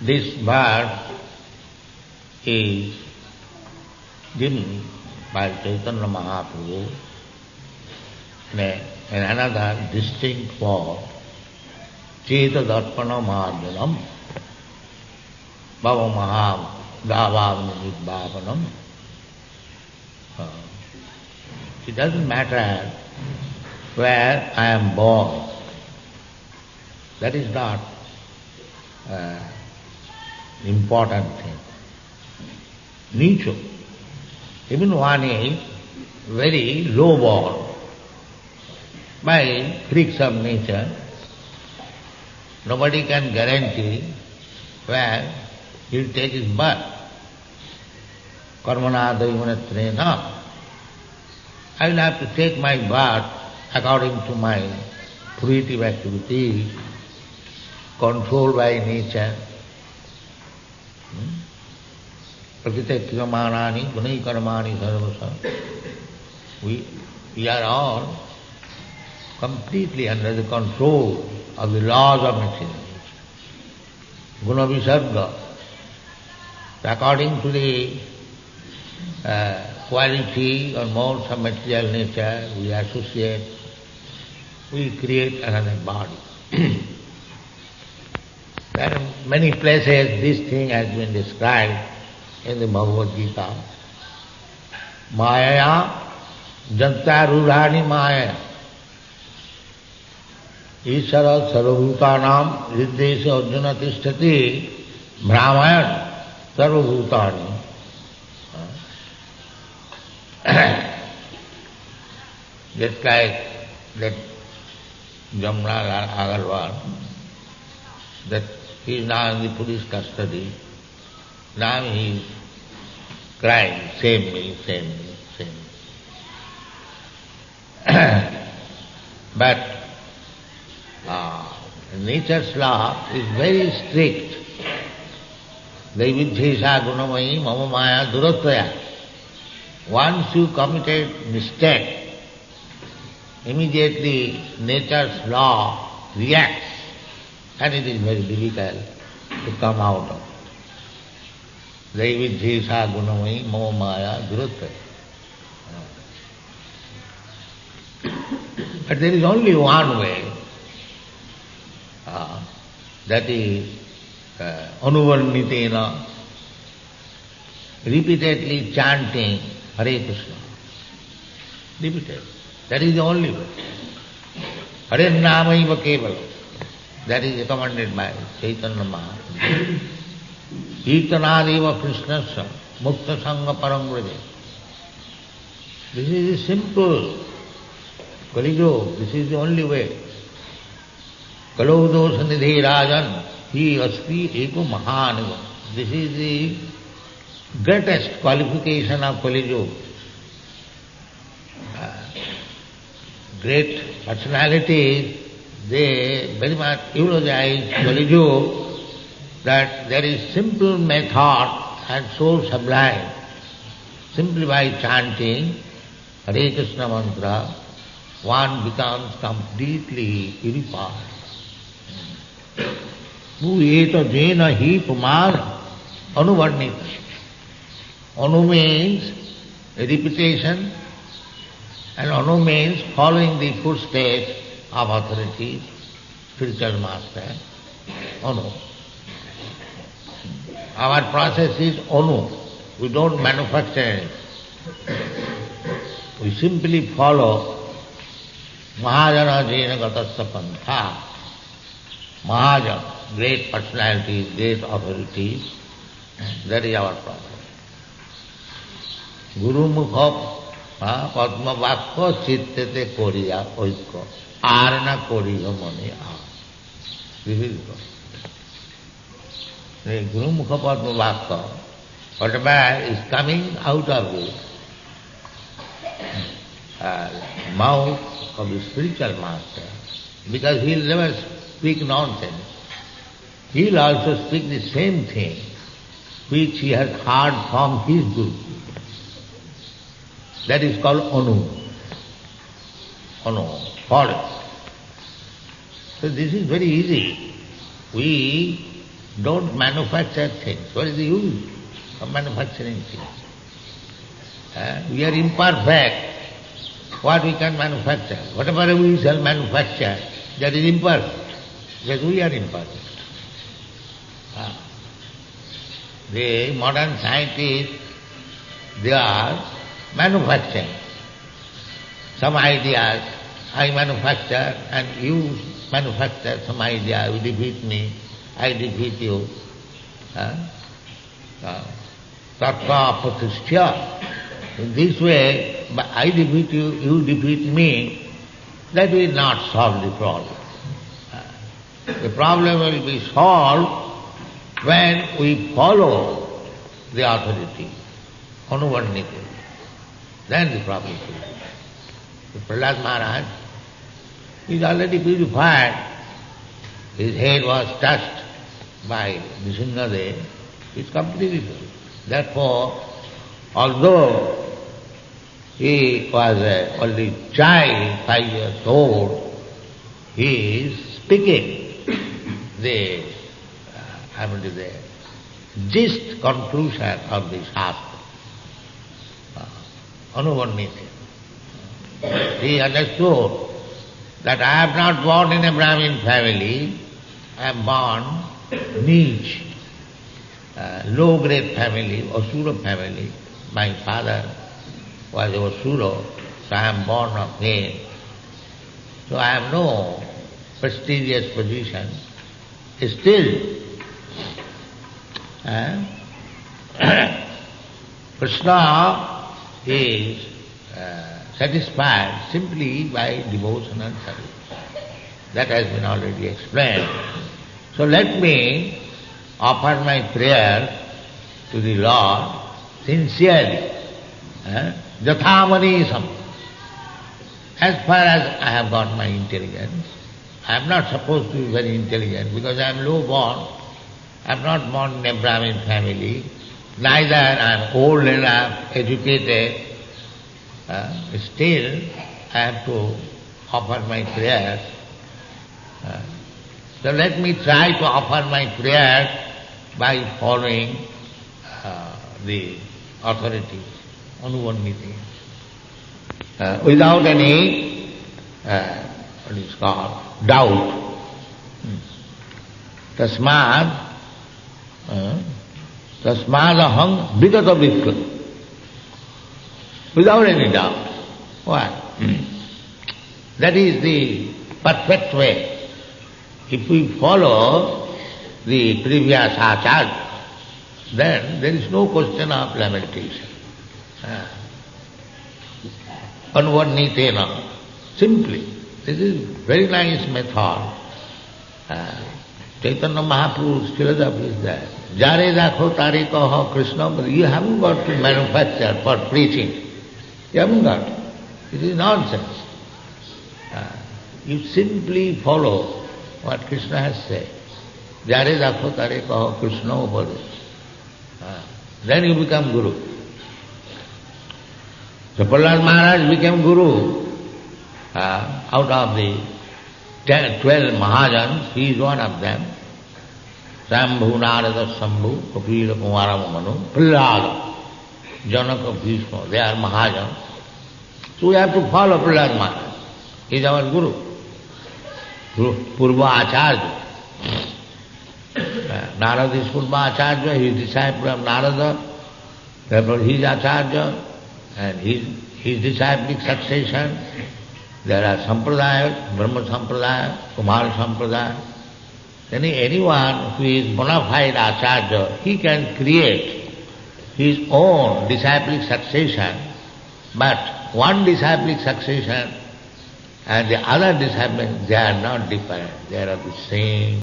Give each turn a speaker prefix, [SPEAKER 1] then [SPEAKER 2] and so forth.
[SPEAKER 1] this verse is given by Chaitanya Mahaprabhu in another distinct form, Cheta Darpana Marjanam, Bhava Maha Davavana Nidbhavanam. It doesn't matter where I am born. That is not important thing. Nicho. Even one is very low born. By freaks of nature, nobody can guarantee where he will take his birth. Karmana daivanyatrena. I will have to take my birth according to my fruitive activity, controlled by nature. Prakriti kriyamanani gunai karmani sarvasa. We are all completely under the control of the laws of nature. Guna visarga. According to the quality or modes of material nature we associate, we create another body. There are many places this thing has been described in the Bhagavad Gita. Maya jantarurani maya. Ishara sarvabhutanam riddesha arjuna tishtati brahmayan sarvabhutani. Just like that Jamna Agarwal, that he is now in the police custody. Now he is crying, save me, save me, save me. But nature's law is very strict. Daividhyesha gunamayi mama maya duratvaya. Once you committed mistake, immediately nature's law reacts, and it is very difficult to come out of. Daividhyesha gunamayi mama maya duratvaya. But there is only one way, that is anuvarnitena, repeatedly chanting Hare Krishna. Repeated. That is the only way. Hare Namaiva Kevala. That is recommended by Chaitanya Mahaprabhu. Kirtanadeva Krishnasya Mukta Sangha Paramvrade. This is simple. Kaligo, this is the only way. Kalo dosa nidhi rajan, he aspi eko mahanava. This is the greatest qualification of Kali Yuga. Great personalities, they very much eulogize Kali Yuga, that there is simple method and so sublime. Simply by chanting Hare Krishna mantra, one becomes completely purified. Eta jena hi pumar anuvarnita. Anu means repetition, and anu means following the footsteps of authorities, spiritual master. Anu. Our process is anu. We don't manufacture anything. We simply follow Mahajana Jena Gatasya Pantha. Mahajana, great personalities, great authorities, that is our process. Guru Mukha Padma Vakko Chittete Koriya Oikko Arna Koriya Mani A. This is the Guru Mukha Padma Vakko, whatever is coming out of the mouth of the spiritual master, because he will never speak nonsense. He will also speak the same thing which he has heard from his Guru. That is called anu. Anu, follow. So this is very easy. We Don't manufacture things. What is the use of manufacturing things? We are imperfect. What we can manufacture? Whatever we shall manufacture, that is imperfect. Because we are imperfect. The modern scientists, they are manufacturing some ideas. I manufacture and you manufacture some idea. You defeat me, I defeat you. Tattva pratishtya. In this way, I defeat you, you defeat me, that will not solve the problem. The problem will be solved when we follow the authority, anuvarniti. Then the problem will be. Prahlad Maharaj is already purified. His head was touched by Nrsimhadev. He is completely pure. Therefore, although he was only child, 5 years old, he is speaking the gist conclusion of the Shastra, anuvarniti. He understood that I am not born in a Brahmin family, I am born niche, low-grade family, Asura family. My father was Asura, so I am born of him. So I have no prestigious position. Still, Krishna is satisfied simply by devotion and service. That has been already explained. So let me offer my prayer to the Lord sincerely, jathamanisham. As far as I have got my intelligence, I am not supposed to be very intelligent because I am low born. I am not born in a Brahmin family. Neither I am old enough, educated. Still, I have to offer my prayers. So let me try to offer my prayers by following the authority, anuvarniti, without any, what is called, doubt. Tasmad aham vigata vikra. Without any doubt. Why? That is the perfect way. If we follow the previous acharya, then there is no question of lamentation. Anuvarnitena. Simply. This is very nice method. Chaitanya Mahaprabhu Srila is there. Jare dakho tare kaho Krishna, but you haven't got to manufacture for preaching. You haven't got. It is nonsense. You simply follow what Krishna has said. Jare dakho tare kaho Krishna upade. Then you become Guru. So Prahlad Maharaj became Guru. Out of the 12 Mahajans, he is one of them. Shambhu, Narada, Shambhu, Kapila, Kumara, Manu, Prahlad, Janaka, Bhishma, they are Mahajans. So we have to follow Prahlad Maharaj. He is our Guru. Purva Acharya. Narada is Purva Acharya, he is disciple of Narada, therefore he is Acharya, and his disciplic succession. There are Sampradayas, Brahma Sampradaya, Kumara Sampradaya. Anyone who is bona fide Acharya, he can create his own disciplic succession, but one disciplic succession and the other disciple, they are not different, they are of the same